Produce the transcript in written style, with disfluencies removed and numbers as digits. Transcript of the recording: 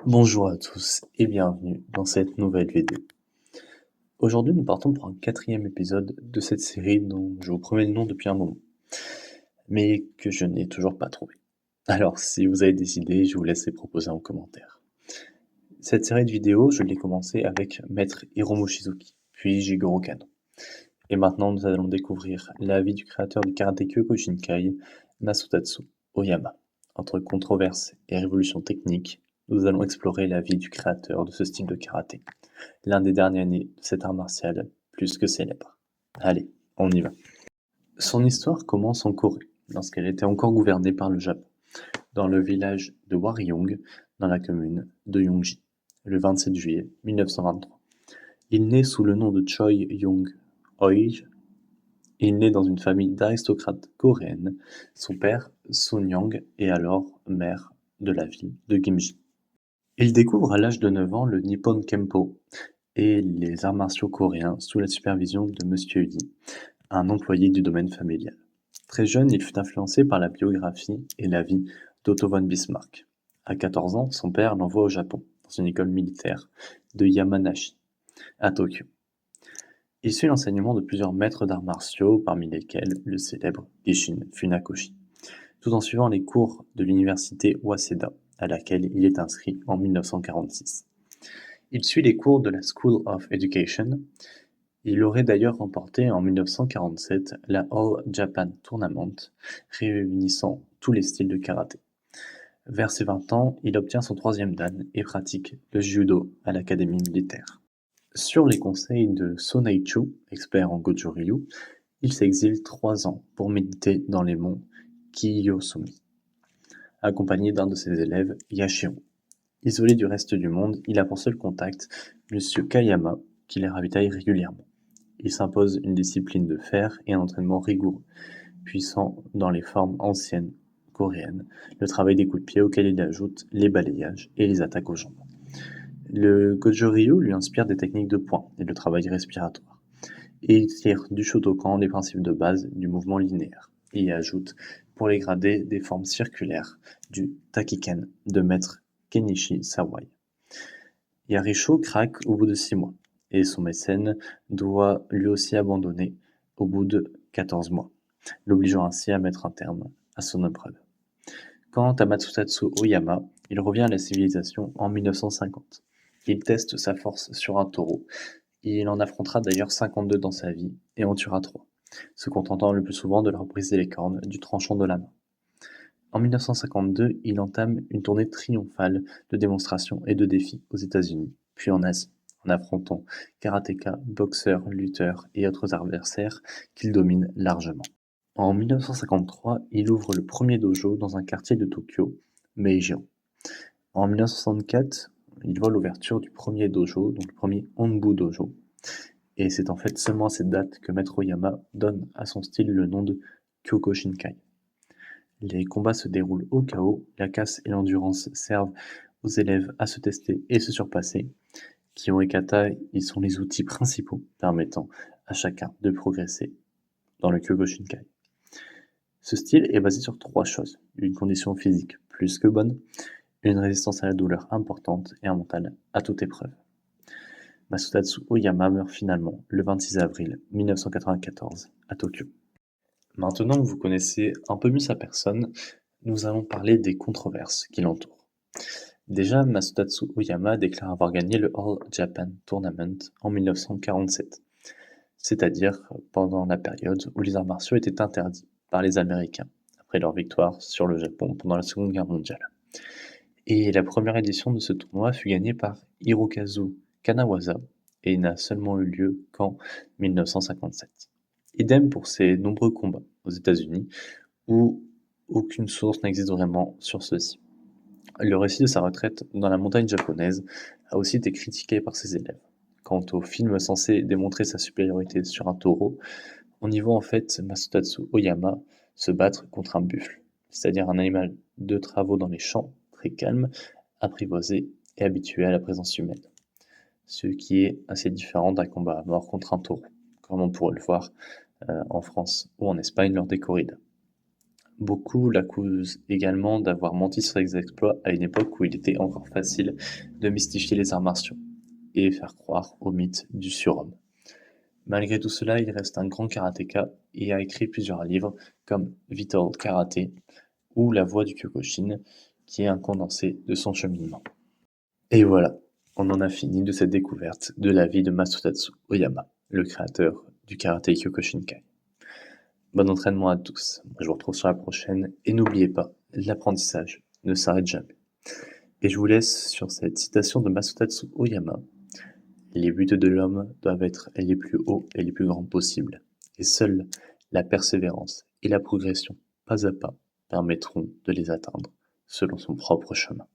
Bonjour à tous et bienvenue dans cette nouvelle vidéo. Aujourd'hui, nous partons pour un quatrième épisode de cette série dont je vous promets le nom depuis un moment, mais que je n'ai toujours pas trouvé. Alors, si vous avez décidé, je vous laisse les proposer en commentaire. Cette série de vidéos, je l'ai commencée avec Maître Hiromu Shizuki, puis Jigoro Kano. Et maintenant, nous allons découvrir la vie du créateur du Karate Kyokushinkai, Masutatsu Oyama. Entre controverses et révolutions techniques, nous allons explorer la vie du créateur de ce style de karaté, l'un des derniers nés de cet art martial plus que célèbre. Allez, on y va. Son histoire commence en Corée, lorsqu'elle était encore gouvernée par le Japon, dans le village de Hwaryong, dans la commune de Yongji, le 27 juillet 1923. Il naît sous le nom de Choi Young-hoi. Il naît dans une famille d'aristocrates coréennes. Son père, Sun Yang, est alors maire de la ville de Gimji. Il découvre à l'âge de 9 ans le Nippon Kempo et les arts martiaux coréens sous la supervision de Monsieur Lee, un employé du domaine familial. Très jeune, il fut influencé par la biographie et la vie d'Otto von Bismarck. À 14 ans, son père l'envoie au Japon, dans une école militaire de Yamanashi, à Tokyo. Il suit l'enseignement de plusieurs maîtres d'arts martiaux, parmi lesquels le célèbre Isshin Funakoshi, tout en suivant les cours de l'université Waseda, à laquelle il est inscrit en 1946. Il suit les cours de la School of Education. Il aurait d'ailleurs remporté en 1947 la All Japan Tournament, réunissant tous les styles de karaté. Vers ses 20 ans, il obtient son troisième dan et pratique le judo à l'académie militaire. Sur les conseils de Sonaichu, expert en Goju-Ryu, il s'exile 3 ans pour méditer dans les monts Kiyosumi, accompagné d'un de ses élèves, Yashiro. Isolé du reste du monde, il a pour seul contact Monsieur Kayama, qui les ravitaille régulièrement. Il s'impose une discipline de fer et un entraînement rigoureux, puissant dans les formes anciennes coréennes, le travail des coups de pied auquel il ajoute les balayages et les attaques aux jambes. Le Goju-Ryu lui inspire des techniques de poing et le travail respiratoire, et il tire du Shotokan les principes de base du mouvement linéaire, et y ajoute, pour les gradés, des formes circulaires du Takiken de maître Kenichi Sawai. Yarisho craque au bout de 6 mois, et son mécène doit lui aussi abandonner au bout de 14 mois, l'obligeant ainsi à mettre un terme à son épreuve. Quant à Matsutatsu Oyama, il revient à la civilisation en 1950. Il teste sa force sur un taureau. Il en affrontera d'ailleurs 52 dans sa vie et en tuera 3, se contentant le plus souvent de leur briser les cornes du tranchant de la main. En 1952, il entame une tournée triomphale de démonstrations et de défis aux États-Unis, puis en Asie, en affrontant karatékas, boxeurs, lutteurs et autres adversaires qu'il domine largement. En 1953, il ouvre le premier dojo dans un quartier de Tokyo, Meijiro. En 1964, il voit l'ouverture du premier dojo, donc le premier Onbu Dojo. Et c'est en fait seulement à cette date que Maître Oyama donne à son style le nom de Kyokushinkai. Les combats se déroulent au chaos, la casse et l'endurance servent aux élèves à se tester et se surpasser. Kyo et kata y sont les outils principaux permettant à chacun de progresser dans le Kyokushinkai. Ce style est basé sur 3 choses: une condition physique plus que bonne, une résistance à la douleur importante et un mental à toute épreuve. Masutatsu Oyama meurt finalement le 26 avril 1994 à Tokyo. Maintenant que vous connaissez un peu mieux sa personne, nous allons parler des controverses qui l'entourent. Déjà, Masutatsu Oyama déclare avoir gagné le All Japan Tournament en 1947, c'est-à-dire pendant la période où les arts martiaux étaient interdits par les Américains, après leur victoire sur le Japon pendant la Seconde Guerre mondiale. Et la première édition de ce tournoi fut gagnée par Hirokazu Kanawasa et n'a seulement eu lieu qu'en 1957. Idem pour ses nombreux combats aux États-Unis, où aucune source n'existe vraiment sur ceux-ci. Le récit de sa retraite dans la montagne japonaise a aussi été critiqué par ses élèves. Quant au film censé démontrer sa supériorité sur un taureau, on y voit en fait Masutatsu Oyama se battre contre un buffle, c'est-à-dire un animal de travaux dans les champs, très calme, apprivoisé et habitué à la présence humaine. Ce qui est assez différent d'un combat à mort contre un taureau, comme on pourrait le voir en France ou en Espagne lors des corridas. Beaucoup l'accusent également d'avoir menti sur ses exploits à une époque où il était encore facile de mystifier les arts martiaux et faire croire au mythe du surhomme. Malgré tout cela, il reste un grand karatéka et a écrit plusieurs livres comme Vital Karate ou La voie du Kyokushin, qui est un condensé de son cheminement. Et voilà, on en a fini de cette découverte de la vie de Masutatsu Oyama, le créateur du karaté Kyokushinkai. Bon entraînement à tous, moi je vous retrouve sur la prochaine, et n'oubliez pas, l'apprentissage ne s'arrête jamais. Et je vous laisse sur cette citation de Masutatsu Oyama. Les buts de l'homme doivent être les plus hauts et les plus grands possibles, et seule la persévérance et la progression, pas à pas, permettront de les atteindre selon son propre chemin.